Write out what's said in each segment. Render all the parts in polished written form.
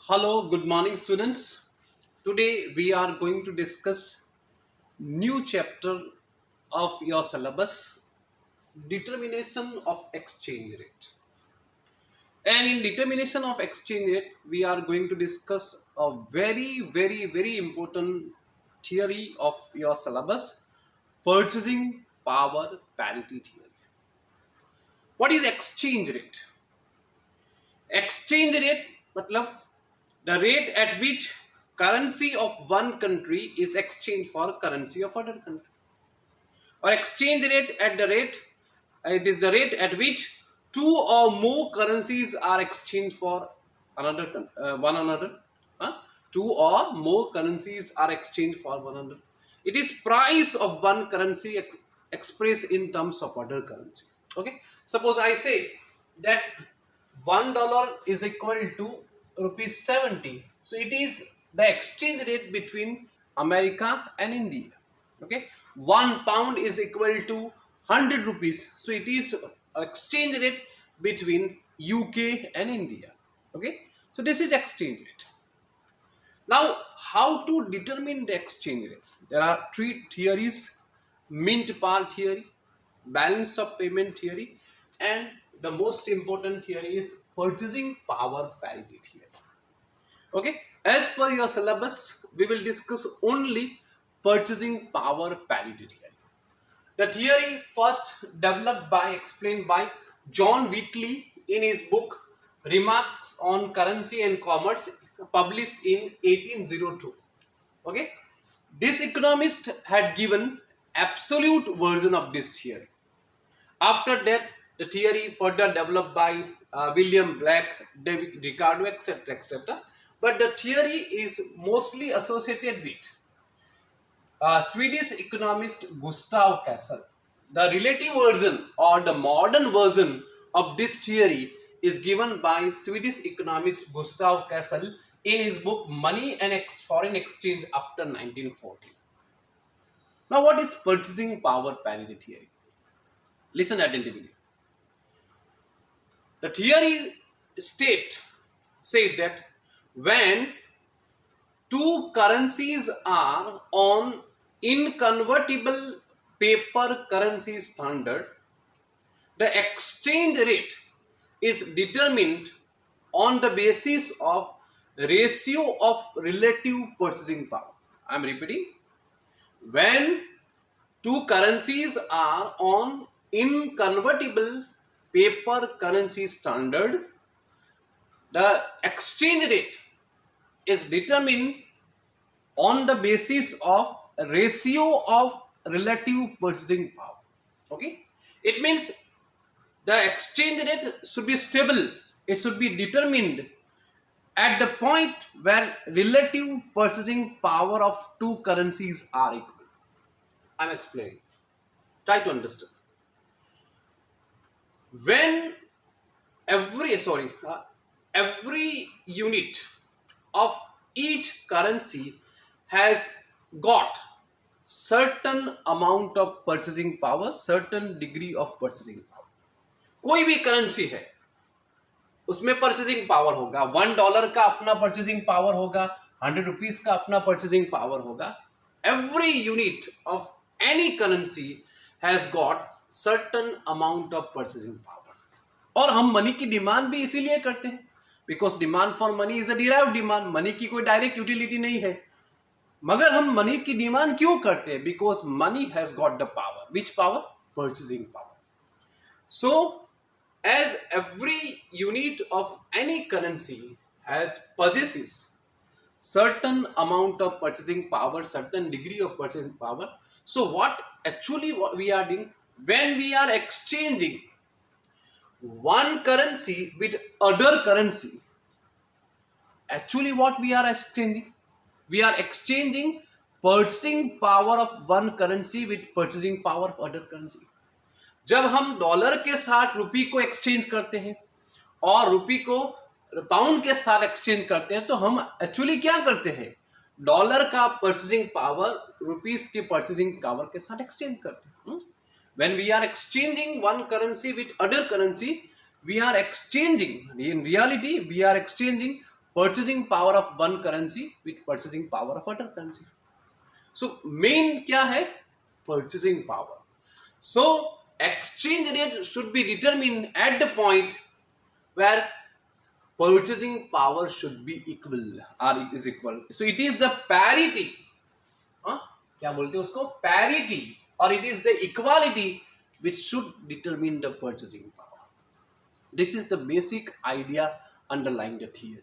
Hello, good morning students. Today we are going to discuss new chapter of your syllabus, determination of exchange rate. And in determination of exchange rate, we are going to discuss a very important theory of your syllabus, purchasing power parity theory. What is exchange rate? Exchange rate matlab the rate at which currency of one country is exchanged for currency of other country, or exchange rate at the rate it is the rate at which two or more currencies are exchanged for one another. Huh? Two or more currencies are exchanged for one another. It is price of one currency expressed in terms of other currency. Okay, suppose I say that $1 is equal to rupees 70. So it is the exchange rate between America and India. Okay, £1 is equal to 100 rupees. So it is exchange rate between UK and India. Okay, so this is exchange rate. Now, how to determine the exchange rate? There are three theories: mint par theory, balance of payment theory, and the most important theory is purchasing power parity theory. Okay, as per your syllabus, we will discuss only purchasing power parity theory. The theory first developed by, explained by John Wheatley in his book Remarks on Currency and Commerce, published in 1802. Okay, this economist had given absolute version of this theory. After that, the theory further developed by William Black, David Ricardo, etc., etc. But the theory is mostly associated with Swedish economist Gustav Cassel. The relative version or the modern version of this theory is given by Swedish economist Gustav Cassel in his book Money and Foreign Exchange after 1940. Now, what is purchasing power parity theory? Listen attentively. The theory says that when two currencies are on inconvertible paper currency standard, the exchange rate is determined on the basis of ratio of relative purchasing power. I am repeating. When two currencies are on inconvertible paper currency standard, the exchange rate is determined on the basis of ratio of relative purchasing power. Okay, it means the exchange rate should be stable. It should be determined at the point where relative purchasing power of two currencies are equal. I'm explaining. Try to understand. When every unit of each currency has got certain amount of purchasing power, certain degree of purchasing power. कोई भी currency है उसमें purchasing power होगा। $1 का अपना purchasing power होगा, 100 rupees का अपना परचेजिंग पावर होगा। Every unit of any currency has got certain amount of purchasing power. और हम मनी की डिमांड भी इसीलिए करते हैं, because demand for money is a derived demand. Money की कोई डायरेक्ट यूटिलिटी नहीं है, मगर हम मनी की डिमांड क्यों करते हैं? Because money has got the power. Which power? Purchasing power. So as every unit of any currency possesses certain amount of purchasing power, certain degree of purchasing power. So what we are doing when we are exchanging one currency with other currency, actually what we are exchanging? We are exchanging purchasing power of one currency with purchasing power of other currency. जब हम dollar के साथ रुपी को exchange करते हैं और रुपी को pound के साथ एक्सचेंज करते हैं, तो हम एक्चुअली क्या करते हैं? डॉलर का परचेजिंग पावर रुपीस के परचेजिंग पावर के साथ एक्सचेंज करते हैं। When we are exchanging one currency with other currency, we are exchanging, in reality we are exchanging purchasing power of one currency with purchasing power of other currency. So main क्या है? Purchasing power. So exchange rate should be determined at the point where purchasing power should be equal or it is equal. So it is the parity. क्या बोलते हैं उसको? Parity or it is the equality which should determine the purchasing power. This is the basic idea underlying the theory.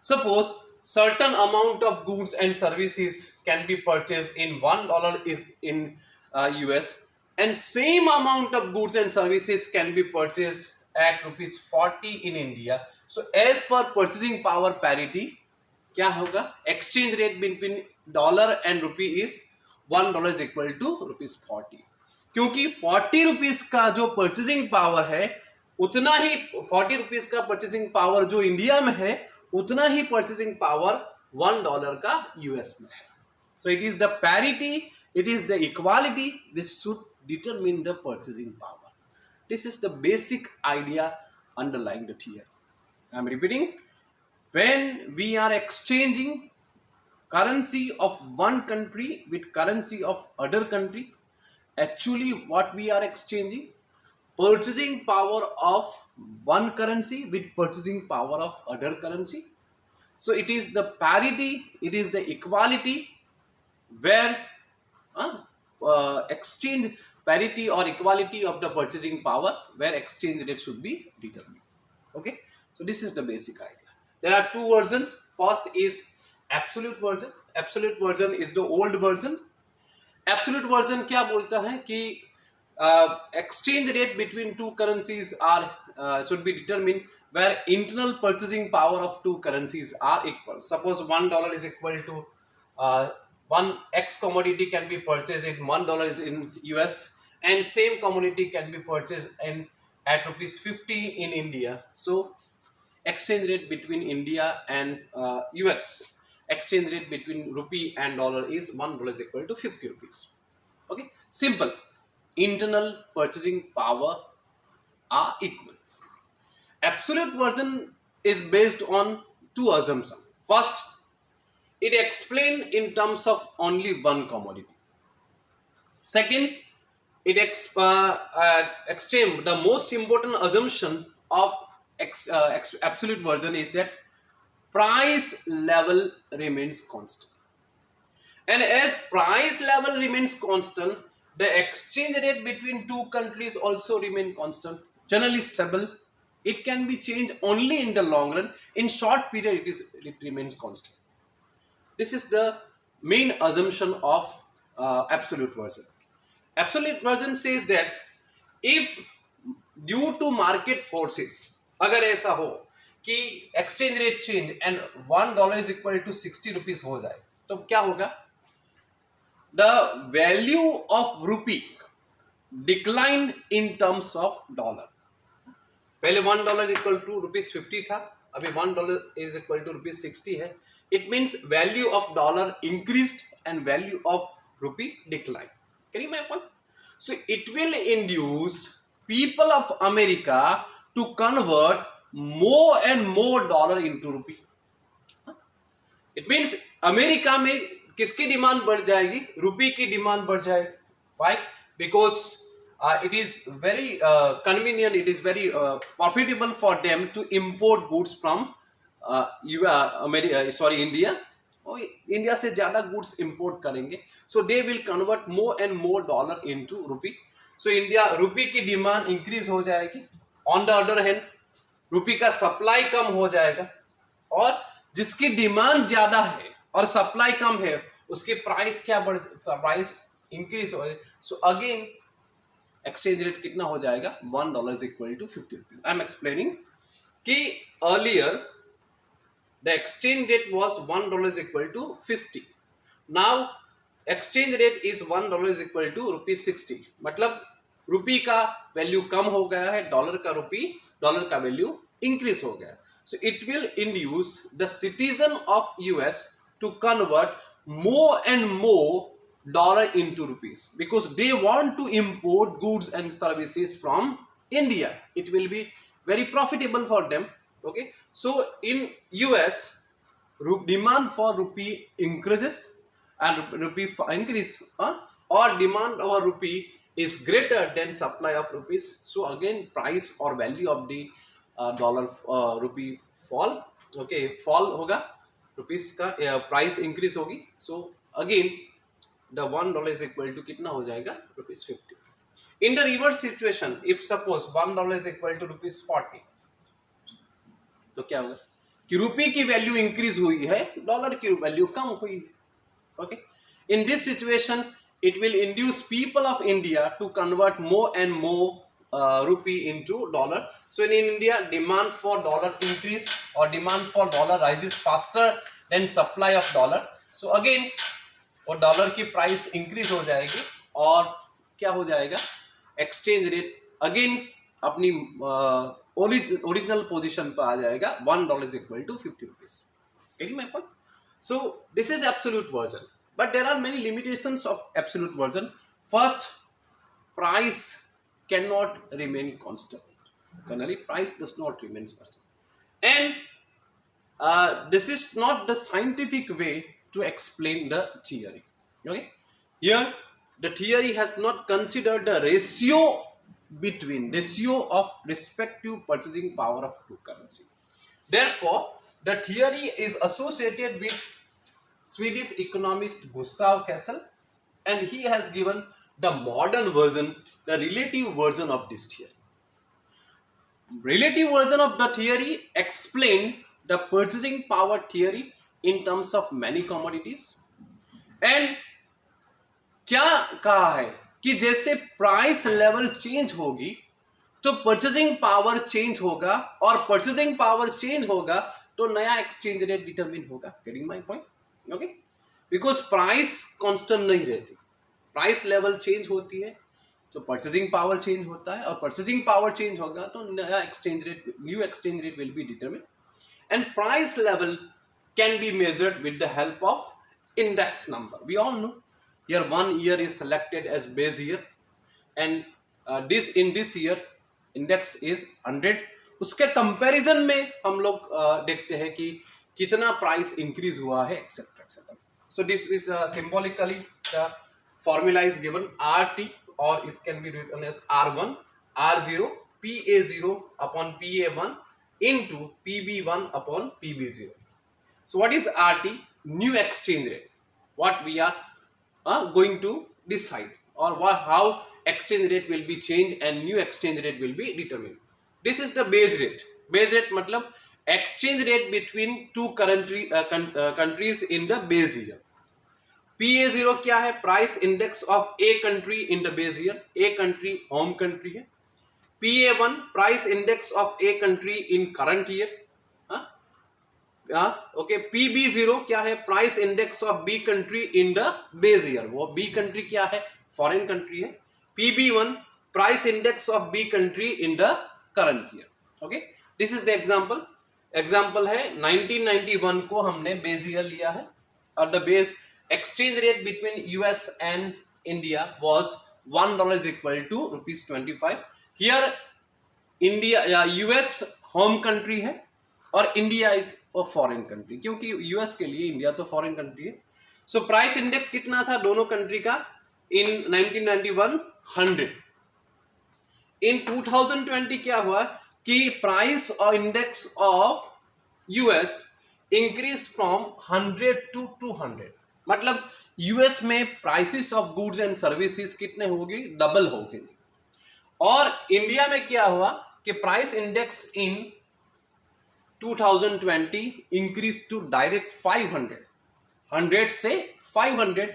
Suppose certain amount of goods and services can be purchased in $1 is in US, and same amount of goods and services can be purchased at rupees 40 in India. So as per purchasing power parity, क्या होगा? Exchange rate between dollar and rupee is $1 is equal to rupees 40. क्योंकि 40 rupees का जो purchasing power है उतना ही 40 rupees का purchasing power जो India में है उतना ही परचेसिंग पावर $1 का यूएस में है. So it is the parity, it is the equality which should determine the purchasing power. This is the basic idea underlying the theory. I am repeating. When we are exchanging currency of one country with currency of other country, actually what we are exchanging? Purchasing power of one currency with purchasing power of other currency. So it is the parity, it is the equality where exchange parity or equality of the purchasing power where exchange rate should be determined. Okay, so this is the basic idea. There are two versions. First is absolute version. Absolute version is the old version. Absolute version क्या बोलता है कि exchange rate between two currencies are should be determined where internal purchasing power of two currencies are equal. Suppose $1 is equal to one X commodity can be purchased in $1 is in US, and same commodity can be purchased in at rupees 50 in India. So exchange rate between India and US, exchange rate between rupee and dollar is $1 is equal to 50 rupees. Okay, simple. Internal purchasing power are equal. Absolute version is based on two assumptions. First, it explained in terms of only one commodity. Second, it explained the most important assumption of absolute version is that price level remains constant. And as price level remains constant, the exchange rate between two countries also remain constant, generally stable. It can be changed only in the long run. In short period, it remains constant. This is the main assumption of absolute version. Absolute version says that if due to market forces, अगर ऐसा हो कि exchange rate change and $1 is equal to 60 rupees हो जाए तो क्या होगा? The value of rupee decline in terms of dollar. पहले $1 इक्वल टू रुपीज 50 था, अभी $1 इज इक्वल टू रुपीज 60 है. It means value of dollar increased and value of rupee decline. Can you my point? So it will induce people of America to convert more and more dollar into rupee. It means America में किसकी demand बढ़ जाएगी? रुपी की demand बढ़ जाएगी. Why? Because it is very convenient, it is very profitable for them to import goods from India. India से ज्यादा goods import करेंगे, so they will convert more and more dollar into rupee. So India rupee की demand increase हो जाएगी. On the other hand rupee का supply कम हो जाएगा, और जिसकी डिमांड ज्यादा है और सप्लाई कम है उसकी प्राइस क्या प्राइस इंक्रीज हो जाएगी. सो अगेन एक्सचेंज रेट कितना हो जाएगा? $1 is equal to 50 rupees. I am explaining कि earlier the exchange rate was $1 is equal to 50. Now exchange rate is $1 is equal to ₹60. मतलब रुपी का वैल्यू कम हो गया है, डॉलर का वैल्यू इंक्रीज हो गया. So it will induce the citizen of US to convert more and more dollar into rupees because they want to import goods and services from India. इट विल बी very profitable for them. Okay, so in US demand for rupee increases and rupee increase, or demand of rupee is greater than supply of rupees, so again price or value of the dollar rupee fall. Okay, fall होगा, rupees का price increase होगी, so again the $1 is equal to कितना हो जाएगा, rupees 50. In the reverse situation, if suppose $1 is equal to rupees 40, तो क्या होगा कि रुपये की वैल्यू इंक्रीज हुई है, डॉलर की वैल्यू कम हुई है. Okay, in this situation it will induce people of India to convert more and more rupee into dollar. So in India, demand for dollar increase or demand for dollar rises faster than supply of dollar. So again, वो dollar की price increase हो जाएगी और क्या हो जाएगा, exchange rate again अपनी original position पर आ जाएगा, $1 is equal to 50 rupees. Getting my point? So this is absolute version. But there are many limitations of absolute version. First, price cannot remain constant. Generally, price does not remain constant. And this is not the scientific way to explain the theory. Okay? Here, the theory has not considered the ratio of respective purchasing power of two currency. Therefore, the theory is associated with Swedish economist Gustav Cassel, and he has given the modern version, the relative version of this theory. Relative version of the theory explained the purchasing power theory in terms of many commodities. And क्या कहा है कि जैसे price level change होगी तो purchasing power change होगा, और purchasing power change होगा तो नया एक्सचेंज रेट डिटरमिन होगा. Getting my point? Okay, because price constant नहीं रहती, प्राइस लेवल चेंज होती है तो परचेजिंग पावर चेंज होता है, और परचेजिंग पावर चेंज होगा तो नया exchange rate, new exchange rate will be determine. And price level can be measured with the help of index number. We all know here 1 year is selected as base year, and in this year index is 100. उसके comparison में हम लोग देखते हैं कि कितना price increase हुआ है, etcetera etcetera. So this is symbolically the formula is given RT, और इस can be written as R1 R0 PA0 upon PA1 into PB1 upon PB0. So what is RT? New exchange rate. What we are going to decide, or how exchange rate will be changed and new exchange rate will be determined. This is the base rate. Base rate मतलब exchange rate between two countries in the base year. PA0 क्या है? Price index of a country in the base year. A country home country है. PA1 price index of a country in current year. Okay, PB0 क्या है? Price index of B country in the base year. वो B country क्या है? Foreign country है. PB1 price index of B country in the current year. Okay, this is the example है 1991 को हमने base year लिया है, और the base exchange rate between US and India was $1 is equal to ₹25. Here India या US home country है और India is a foreign country, क्योंकि यूएस के लिए इंडिया तो फॉरेन कंट्री है. सो प्राइस इंडेक्स कितना था दोनों कंट्री का इन 1991? 100. इन 2020 क्या हुआ कि प्राइस और index of US increase from 100 to 200. मतलब यूएस में prices of goods and services कितने होगी? डबल हो गई. और इंडिया में क्या हुआ कि price index in 2020 increased to direct 500. 100 से 500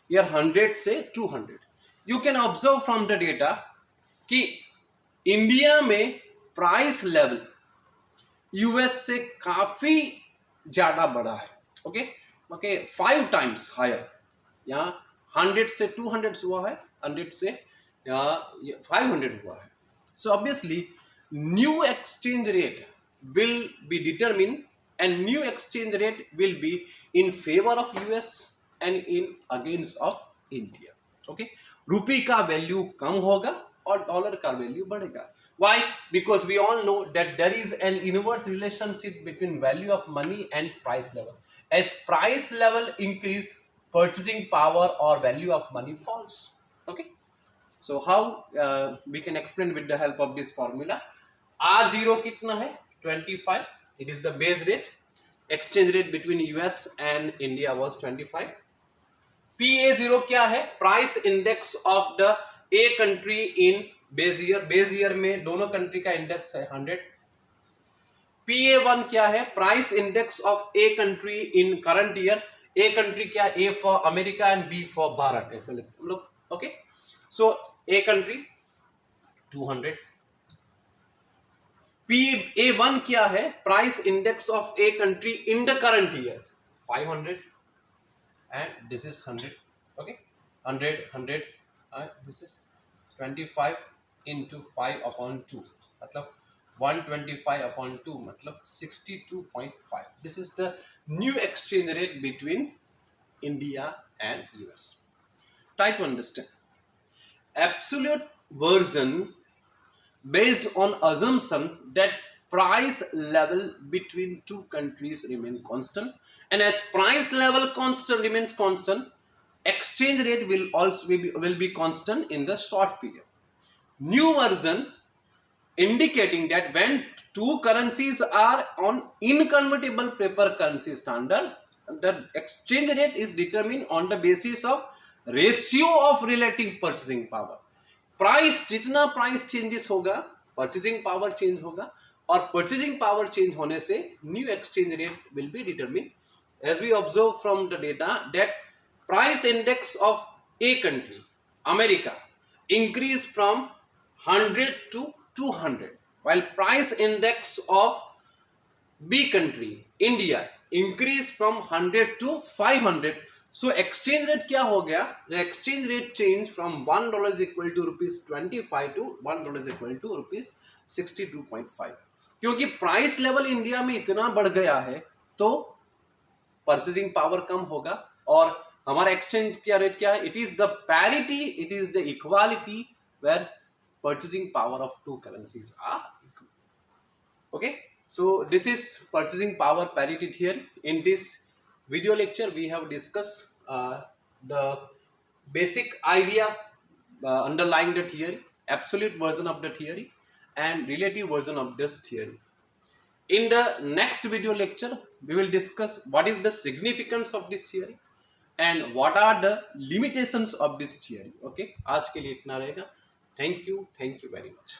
या 100 से 200. You can observe from the data कि इंडिया में प्राइस लेवल यूएस से काफी ज्यादा बड़ा है. Okay, 5 times higher. यहाँ 100 से 200 हुआ है, 100 से 500 हुआ है. So obviously new exchange rate will be determined, and new exchange rate will be in favor of US and in against of India. Okay, रुपये का वैल्यू कम होगा और डॉलर का वैल्यू बढ़ेगा. Why? Because we all know that there is an inverse relationship between value of money and price level. as price level increase, purchasing power or value of money falls. Okay, so how we can explain with the help of this formula. R0 कितना है 25, it is the base rate. Exchange rate between US and India was 25. PA0 क्या है, price index of the A country in base year, base year में दोनों country का index है 100. PA1 क्या है, price index of a country in current year. A country क्या, A for America and B for Bharat, ऐसे हम लोग. Okay, so a country 200. PA1 क्या है, price index of a country in the current year 500 and this is 100. Okay, 100 this is 25 into 5 upon 2 मतलब 125 upon 2 मतलब 62.5. This is the new exchange rate between India and US. Try to understand. Absolute version based on assumption that price level between two countries remain constant, and as price level constant remains constant, exchange rate will also be constant in the short period. New version indicating that when two currencies are on inconvertible paper currency standard, the exchange rate is determined on the basis of ratio of relative purchasing power. Price, जितना price changes होगा purchasing power change होगा, और purchasing power change होने से new exchange rate will be determine. As we observe from the data that price index of a country America increase from 100 to 200, while price index of B country India increase from 100 to 500. So exchange rate क्या हो गया, the exchange rate change from $1 is equal to ₹25 to $1 is equal to ₹62.5. क्योंकि price level India में इतना बढ़ गया है तो परचेजिंग पावर कम होगा, और हमारा एक्सचेंज क्या रेट क्या है, it is the parity, it is the equality where purchasing power of two currencies are equal. Okay, so this is purchasing power parity theory. In this video lecture we have discussed the basic idea underlying the theory, absolute version of the theory and relative version of this theory. In the next video lecture we will discuss what is the significance of this theory and what are the limitations of this theory. Okay, आज के लिए इतना रहेगा. Thank you very much.